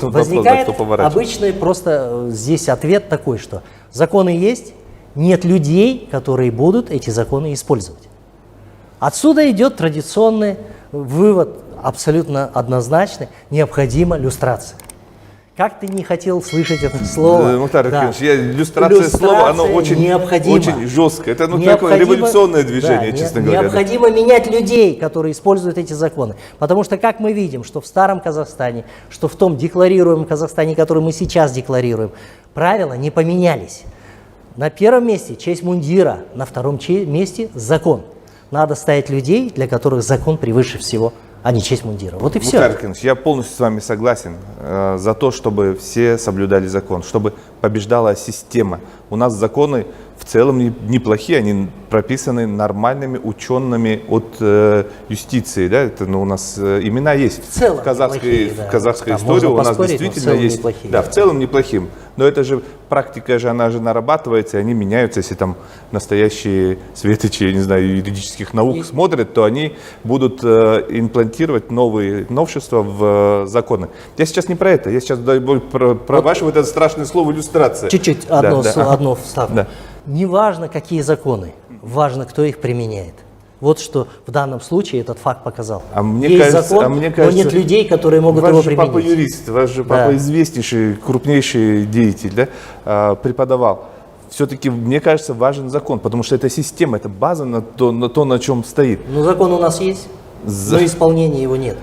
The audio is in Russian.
Возникает обычный просто здесь ответ такой, что законы есть, нет людей, которые будут эти законы использовать. Отсюда идет традиционный вывод, абсолютно однозначный, необходима люстрация. Как ты не хотел слышать это слово? Мухтар Аркинович, иллюстрация слова, оно очень жесткое. Это такое революционное движение, честно говоря. Необходимо менять людей, которые используют эти законы. Потому что, как мы видим, что в старом Казахстане, что в том декларируемом Казахстане, который мы сейчас декларируем, правила не поменялись. На первом месте честь мундира, на втором месте закон. Надо ставить людей, для которых закон превыше всего, а не честь мундира. Вот и все. Мухтар Аркинович, я полностью с вами согласен за то, чтобы все соблюдали закон, чтобы побеждала система. У нас законы в целом неплохие, они прописаны нормальными учеными от юстиции. Да? Это, у нас имена есть в казахской истории, у нас действительно есть. Да, в целом неплохим. Но это же практика, она же нарабатывается, и они меняются. Если там настоящие светочи, я не знаю, юридических наук смотрят, то они будут имплантировать новые новшества в законы. Я сейчас не про это, я сейчас про ваше вот это страшное слово иллюстрация. Чуть-чуть одно вставку. Да. Не важно, какие законы, важно, кто их применяет. Вот что в данном случае этот факт показал. Есть закон, но нет людей, которые могут его применить. Ваш же папа юрист, ваш же папа известнейший, крупнейший деятель, да, преподавал. Все-таки, мне кажется, важен закон, потому что это система, это база на то, на чем стоит. Но закон у нас есть, но исполнения его нет.